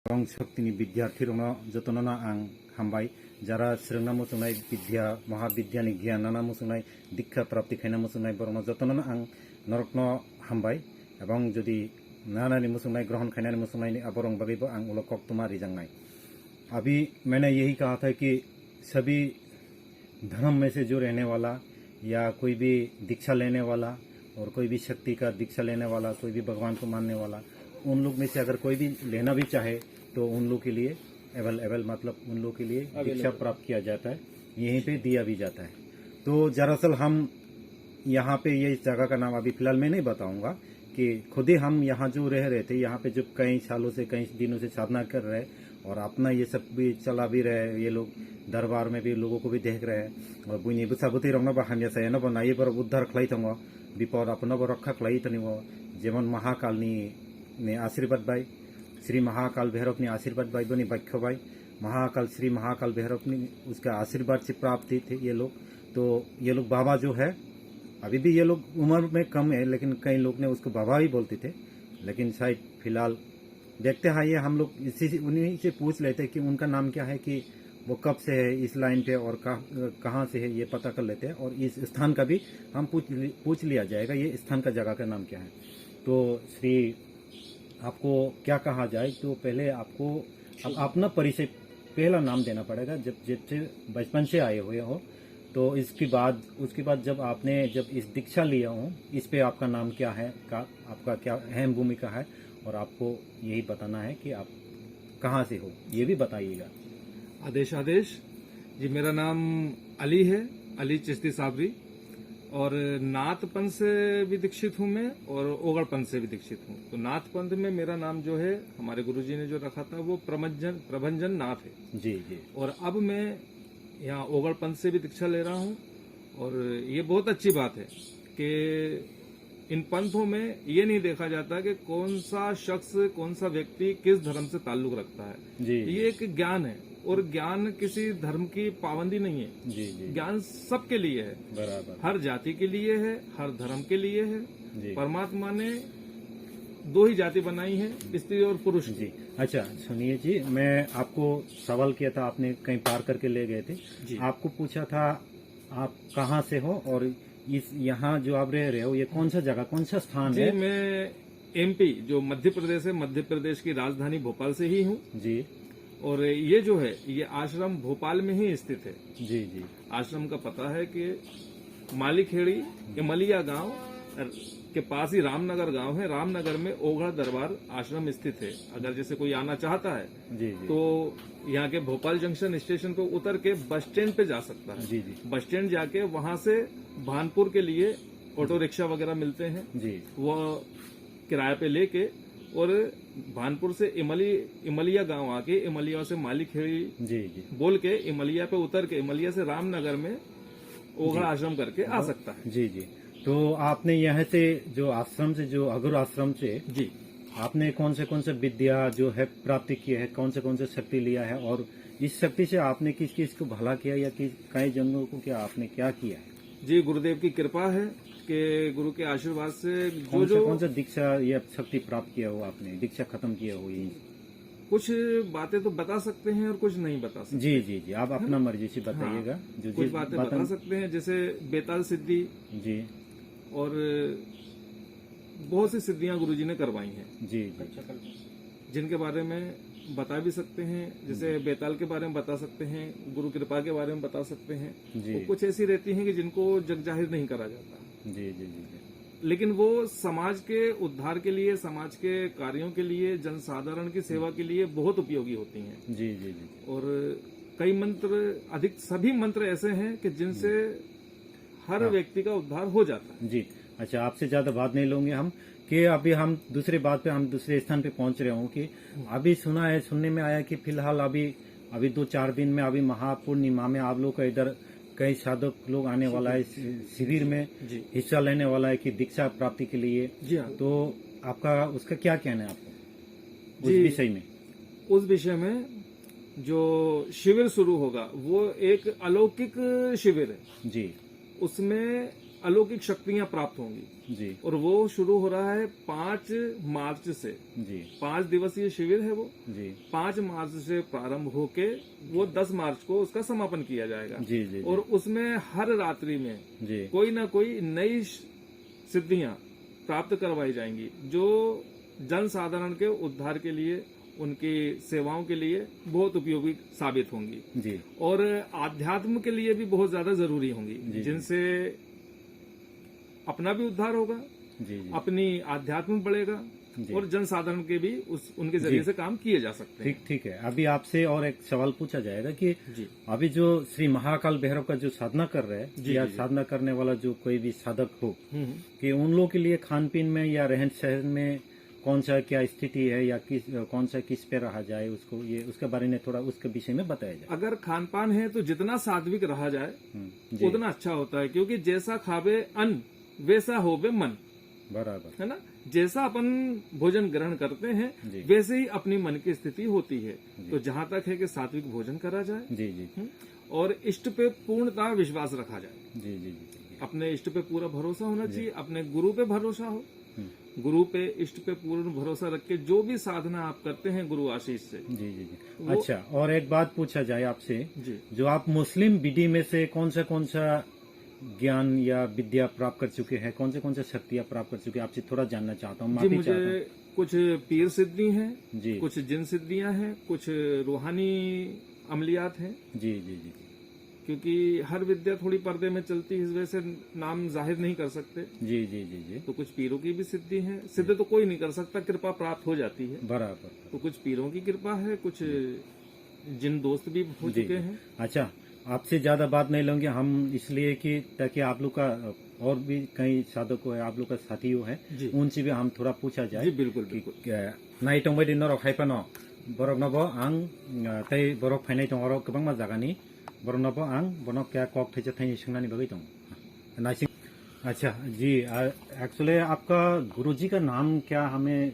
गोबां शक्तिनि विद्यार्थीफोरनो जतनना आं हामबाय जारा स्रोंना मुसुनाय विद्या महाविद्यानि गियान नाना मुसुनाय दीक्षा प्राप्ति खायना मुसुनाय बरनो जतनना आं नरकनो हामबाय एवं जुदि नानानि मुसुनाय ग्रहण खायनानि मुसुनाय अबरंग बगैबो आं उलकक तुम्हारी जंगनाय। अभी मैंने यही कहा था कि सभी धर्म में से जो रहने वाला या कोई भी दीक्षा लेने वाला और कोई भी शक्ति का दीक्षा लेने वाला, कोई भी भगवान को मानने वाला, उन लोग में से अगर कोई भी लेना भी चाहे तो उन लोग के लिए एवल मतलब उन लोग के लिए दीक्षा प्राप्त किया जाता है, यहीं पे दिया भी जाता है। तो दरअसल हम यहाँ पे ये जगह का नाम अभी फिलहाल मैं नहीं बताऊंगा कि खुद ही हम यहाँ जो रह रहे थे, यहाँ पे जो कई सालों से कई दिनों से साधना कर रहे और अपना ये सब भी चला भी रहे, ये लोग दरबार में भी लोगों को भी देख रहे हैं और बुनी बुसाबुती रंग हामिया से न बनाई पर उद्धार खलाई थंगो विपद अपन रक्षा खलाई थनिवो जेमन महाकालनी ने आशीर्वाद बाय श्री महाकाल भैरव ने आशीर्वाद बाय बनी वाक्य बाय महाकाल श्री महाकाल भैरव ने उसका आशीर्वाद से प्राप्त थे ये लोग। तो ये लोग बाबा जो है अभी भी ये लोग उम्र में कम है, लेकिन कई लोग ने उसको बाबा ही बोलते थे, लेकिन शायद फिलहाल देखते हैं। ये हम लोग इसी उन्हीं से पूछ लेते हैं कि उनका नाम क्या है, कि वो कब से है इस लाइन पे और कहाँ से है, ये पता कर लेते हैं और इस स्थान का भी हम पूछ लिया जाएगा, ये स्थान का जगह का नाम क्या है। तो श्री आपको क्या कहा जाए, तो पहले आपको अपना परिचय पहला नाम देना पड़ेगा, जब बचपन से आए हुए हो तो उसके बाद जब इस दीक्षा लिया हो इस पे आपका नाम क्या है, आपका क्या अहम भूमिका है और आपको यही बताना है कि आप कहाँ से हो, ये भी बताइएगा। आदेश जी, मेरा नाम अली है, अली चिश्ती साबरी, और नाथ पंथ से भी दीक्षित हूँ मैं और ओगड़ पंथ से भी दीक्षित हूँ। तो नाथ पंथ में मेरा नाम जो है हमारे गुरुजी ने जो रखा था वो प्रभंजन नाथ है जी जी। और अब मैं यहाँ ओगड़ पंथ से भी दीक्षा ले रहा हूँ और ये बहुत अच्छी बात है कि इन पंथों में ये नहीं देखा जाता कि कौन सा शख्स कौन सा व्यक्ति किस धर्म से ताल्लुक रखता है जी। ये एक ज्ञान है और ज्ञान किसी धर्म की पाबंदी नहीं है जी जी। ज्ञान सबके लिए है, बराबर, हर जाति के लिए है, हर धर्म के लिए है जी। परमात्मा ने दो ही जाति बनाई है, स्त्री और पुरुष जी। अच्छा सुनिए जी, मैं आपको सवाल किया था, आपने कहीं पार करके ले गए थे जी। आपको पूछा था आप कहाँ से हो और इस यहाँ जो आप रह रहे हो ये कौन सा जगह कौन सा स्थान जी, है? मैं एमपी जो मध्य प्रदेश है, मध्य प्रदेश की राजधानी भोपाल से ही हूँ जी। और ये जो है ये आश्रम भोपाल में ही स्थित है। जी जी। आश्रम का पता है कि मालीखेड़ी इमलिया गांव के पास ही रामनगर गांव है, रामनगर में ओघड़ दरबार आश्रम स्थित है। अगर जैसे कोई आना चाहता है जी जी। तो यहाँ के भोपाल जंक्शन स्टेशन पे उतर के बस स्टैंड पे जा सकता है। जी जी। बस स्टैंड जाके वहां से भानपुर के लिए ऑटो रिक्शा वगैरह मिलते हैं जी। वो किराए पे लेके और भानपुर से इमलिया गांव आके इमलिया से मालीखेड़ी जी जी बोल के इमलिया पे उतर के इमलिया से रामनगर में ओघड़ आश्रम करके आ सकता है। जी जी। तो आपने यहाँ से जो आश्रम से जो अघोर आश्रम से जी आपने कौन से विद्या जो है प्राप्ति की है, कौन से शक्ति लिया है और इस शक्ति से आपने किस को भला किया या कई जनों को क्या आपने क्या किया है? जी, गुरुदेव की कृपा है कि गुरु के आशीर्वाद से कौन सा दीक्षा या शक्ति प्राप्त किया हो आपने, दीक्षा खत्म किया हो? यही कुछ बातें तो बता सकते हैं और कुछ नहीं बता सकते। जी जी जी, आप अपना मर्जी से बताइएगा। हाँ, जो कुछ बातें बता सकते हैं जैसे बेताल सिद्धि जी और बहुत सी सिद्धियां गुरुजी ने करवाई हैं जी जी, जिनके बारे में बता भी सकते हैं। जैसे बेताल के बारे में बता सकते हैं, गुरु कृपा के बारे में बता सकते हैं। तो कुछ ऐसी रहती हैं कि जिनको जग जाहिर नहीं करा जाता। जी जी जी। लेकिन वो समाज के उद्धार के लिए, समाज के कार्यों के लिए, जनसाधारण की सेवा के लिए बहुत उपयोगी होती हैं। जी जी जी। और कई मंत्र, अधिक सभी मंत्र ऐसे हैं कि जिनसे हर व्यक्ति का उद्धार हो जाता है। जी। अच्छा, आपसे ज्यादा बात नहीं लूंगे हम कि अभी हम दूसरी बात पे, हम दूसरे स्थान पे पहुंच रहे हूँ कि अभी सुनने में आया कि फिलहाल अभी 2-4 दिन में अभी महापूर्णिमा में आप लोग का इधर कई साधक लोग आने वाला है, शिविर में हिस्सा लेने वाला है कि दीक्षा प्राप्ति के लिए। जी हाँ। तो आपका उसका क्या कहना है आपको उस विषय में? उस विषय में जो शिविर शुरू होगा वो एक अलौकिक शिविर है जी। उसमें अलौकिक शक्तियां प्राप्त होंगी। जी और वो शुरू हो रहा है 5 मार्च से। जी 5 दिवसीय शिविर है वो। जी 5 मार्च से प्रारंभ होके वो 10 मार्च को उसका समापन किया जाएगा। जी जी और उसमें हर रात्रि में जी कोई ना कोई नई सिद्धियां प्राप्त करवाई जाएंगी, जो जन साधारण के उद्धार के लिए, उनकी सेवाओं के लिए बहुत उपयोगी साबित होंगी जी और आध्यात्म के लिए भी बहुत ज्यादा जरूरी होंगी, जी। जिनसे अपना भी उद्धार होगा, जी जी अपनी आध्यात्म बढ़ेगा जी। और जन साधारण के भी उनके जरिए से काम किए जा सकते हैं। ठीक ठीक है। अभी आपसे और एक सवाल पूछा जाएगा कि जी अभी जो श्री महाकाल भैरव का जो साधना कर रहे हैं जी, या जी, जी। साधना करने वाला जो कोई भी साधक हो, हम्म। कि उन लोगों के लिए खान पीन में या रहन सहन में कौन सा क्या स्थिति है या कौन सा किस पे रहा जाए, उसको ये उसके बारे में थोड़ा उसके विषय में बताया जाए। अगर खान पान है तो जितना सात्विक रहा जाए जी उतना अच्छा होता है, क्योंकि जैसा खावे अन्न वैसा होवे मन, बराबर। है ना। जैसा अपन भोजन ग्रहण करते हैं जी वैसे ही अपनी मन की स्थिति होती है। जी। तो जहां तक है कि सात्विक भोजन करा जाए जी जी और इष्ट पे पूर्णतः विश्वास रखा जाए। जी जी जी अपने इष्ट पे पूरा भरोसा होना चाहिए, अपने गुरु पे भरोसा हो, गुरु पे इष्ट पे पूर्ण भरोसा रख के जो भी साधना आप करते हैं गुरु आशीष से। जी जी जी। अच्छा, और एक बात पूछा जाए आपसे, जी जो आप मुस्लिम विधि में से कौन सा ज्ञान या विद्या प्राप्त कर चुके हैं, कौन से शक्तियां प्राप्त कर चुके हैं, आपसे थोड़ा जानना चाहता हूँ। जी, माफी मुझे चाहता हूँ। कुछ पीर सिद्धि हैं, जी कुछ जिन सिद्धियां हैं, कुछ रूहानी अमलियात हैं, जी जी जी क्योंकि हर विद्या थोड़ी पर्दे में चलती है, इस वजह से नाम जाहिर नहीं कर सकते। जी जी जी जी तो कुछ पीरों की भी सिद्धि है, सिद्ध तो कोई नहीं कर सकता, कृपा प्राप्त हो जाती है। बराबर। तो कुछ पीरों की कृपा है, कुछ जिन दोस्त भी हो जी, चुके जी। हैं। अच्छा, आपसे ज्यादा बात नहीं लूंगे हम, इसलिए कि ताकि आप लोग का और भी कई साधक है, आप लोग का साथियों है, जी उनसे भी हम थोड़ा पूछा जाए। जी बिल्कुल बिल्कुल। नाई टंबाय दिन नरक हाइफानो बरक नबो आं तै बरक फाइनाय दं आरो गोबां मा जागानि बरक नबो आं बनक क्या कक थैसे थै सोंनानै बगै दं नाइसिं। अच्छा जी, एक्चुअली आपका गुरुजी का नाम क्या, हमें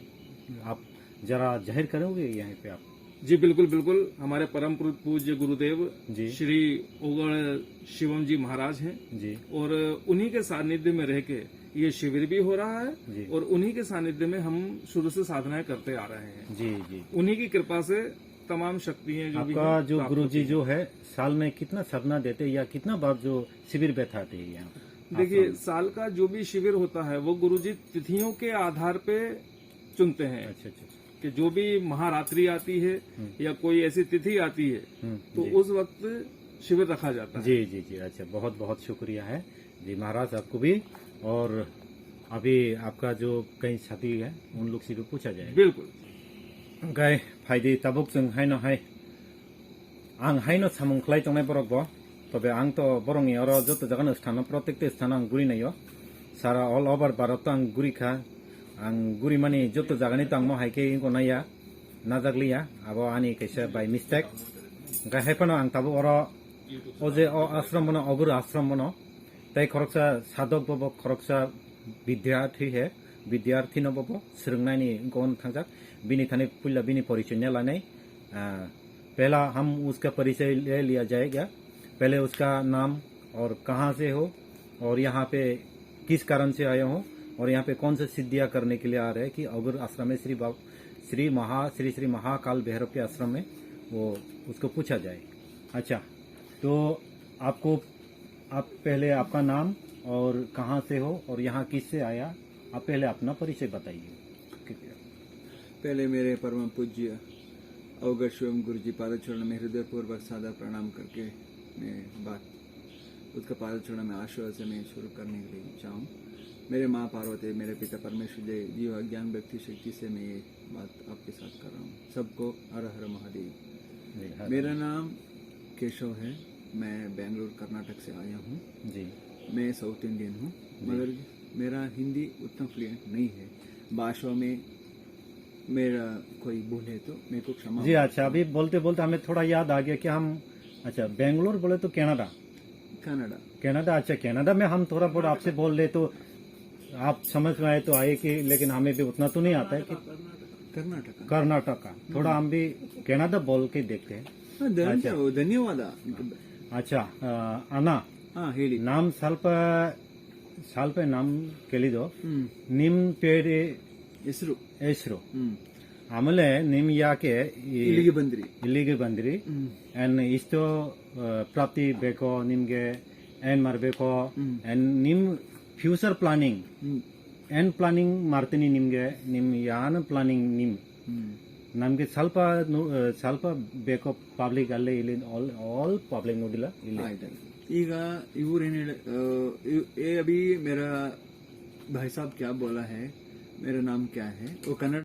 आप जरा जाहिर करोगे यहाँ पे आप? जी बिल्कुल बिल्कुल। हमारे परम पूज्य गुरुदेव जी श्री उगड़ शिवम जी महाराज हैं जी और उन्हीं के सानिध्य में रह के ये शिविर भी हो रहा है जी और उन्हीं के सानिध्य में हम शुरू से साधनाएं करते आ रहे हैं। जी जी। उन्हीं की कृपा से तमाम शक्तियां जो भी आपका हैं जो प्राप्त गुरुजी होती हैं। जो है साल में कितना साधना देते हैं या कितना बार जो शिविर बैठाते हैं यहाँ? देखिए, साल का जो भी शिविर होता है वो गुरुजी तिथियों के आधार पे चुनते हैं। अच्छा अच्छा कि जो भी महारात्रि आती है या कोई ऐसी तिथि आती है तो जी। उस वक्त शिविर रखा जाता है। जी जी जी। अच्छा, बहुत बहुत शुक्रिया है जी महाराज आपको भी। और अभी आपका जो कई साथी है उन लोग से भी पूछा जाए। बिल्कुल। गाय फायदे ताबुक जों हायनो हाय आं हायनो सामुं खलाय तंनाय बरक बो तबे आं तो बरंनि और जत जागानो स्थान प्रत्येक स्थान आं गुरि नायो सारा ऑल ओवर भारत आं गुरिखा आं गुरि माने जत जागानि तां म हायके इनको नाया नाजागलिया आबो आनि कैसे बाय मिस्टेक गाय हायफानो आं ताबो और ओजे आश्रम बनो अगुरु आश्रम बनो तै खरकसा साधक बबो खरकसा विद्यार्थी है, विद्यार्थी न बबो सोलोंनायनि गन थांजाक बिनि थाने पुल्ला बिनि परिचय न लाने। पहला हम उसका परिचय ले लिया जाएगा। पहले उसका नाम और कहाँ से हो और यहाँ पे किस कारण से आए हो और यहाँ पे कौन सा सिद्धियाँ करने के लिए आ रहे हैं कि अगर आश्रम में श्री महाकाल भैरव के आश्रम में वो उसको पूछा जाए। अच्छा, तो आप पहले आपका नाम और कहाँ से हो और यहाँ किससे आया, आप पहले अपना परिचय बताइए। पहले मेरे परम पूज्य अवगढ़ शिवम गुरु जी पादचरण में हृदयपूर्वक सादा प्रणाम करके मैं बात उसका पादचरण में आशीर्वाद से मैं शुरू करने के लिए चाहूँ। मेरे माँ पार्वती, मेरे पिता परमेश्वर जय जीव अज्ञान व्यक्ति शक्ति से मैं ये बात आपके साथ कर रहा हूँ। सबको हर हर महादेव। मेरा नाम केशव है, मैं बेंगलुरु कर्नाटक से आया हूँ जी। मैं साउथ इंडियन हूँ, मगर मेरा हिंदी उतना फ्लुएंट नहीं है। भाषा में मेरा कोई भूल है तो मेरे को क्षमा। जी अच्छा, अभी बोलते बोलते हमें थोड़ा याद आ गया कि हम, अच्छा बेंगलोर बोले तो कनाडा। अच्छा, कनाडा में हम थोड़ा बहुत आपसे बोल ले तो आप समझ में आए तो आए कि, लेकिन हमें भी उतना तो नहीं आता है कि कर्नाटक का थोड़ा हम भी कनाडा बोल के देखते हैं। धन्यवाद। अच्छा, अना हाँ ಹೇಳಿ नाम ಸ್ವಲ್ಪ ಸ್ವಲ್ಪ ನಮ್ ಕೇಳಿದ್ದು ಹ್ಮ್ ನಿಮ್ ಪೇರಿ ಹೆಸರು ಹೆಸರು ಹ್ಮ್ ಆಮೇಲೆ ನಿಮ್ ಯಾಕೆ ಇಲ್ಲಿಗೆ ಬಂದ್ರಿ ಇಲ್ಲಿಗೆ ಬಂದ್ರಿ ಹ್ಮ್ ಅಂಡ್ ಇಷ್ಟು ಪ್ರಾಪ್ತಿ ಬೇಕೋ ನಿಮ್ಗೆ ಏನ್ ಮಾಡ್ಬೇಕೋ ಹ್ಮ್. ಅಂಡ್ ನಿಮ್ ಫ್ಯೂಚರ್ ಪ್ಲಾನಿಂಗ್ ಹ್ಮ್ ಏನ್ ಪ್ಲಾನಿಂಗ್ ಮಾಡ್ತೀನಿ ನಿಮ್ಗೆ ನಿಮ್ ಯಾನ್ ಪ್ಲಾನಿಂಗ್ ನಿಮ್ ಹ್ಮ್ ನಮ್ಗೆ ಸ್ವಲ್ಪ ಸ್ವಲ್ಪ ಬೇಕೋ ಪಬ್ಲಿಕ್ ಅಲ್ಲೇ ಇಲ್ಲಿ ಆಲ್ ಪಬ್ಲಿಕ್ ನೋಡಿಲ್ಲ ಇಲ್ಲಿ ಆಯ್ತಾಯ್ತು ಈಗ ಇವ್ರೇನ್ ಹೇಳ ये अभी मेरा भाई साहब क्या बोला है मेरा नाम क्या है वो कन्नड़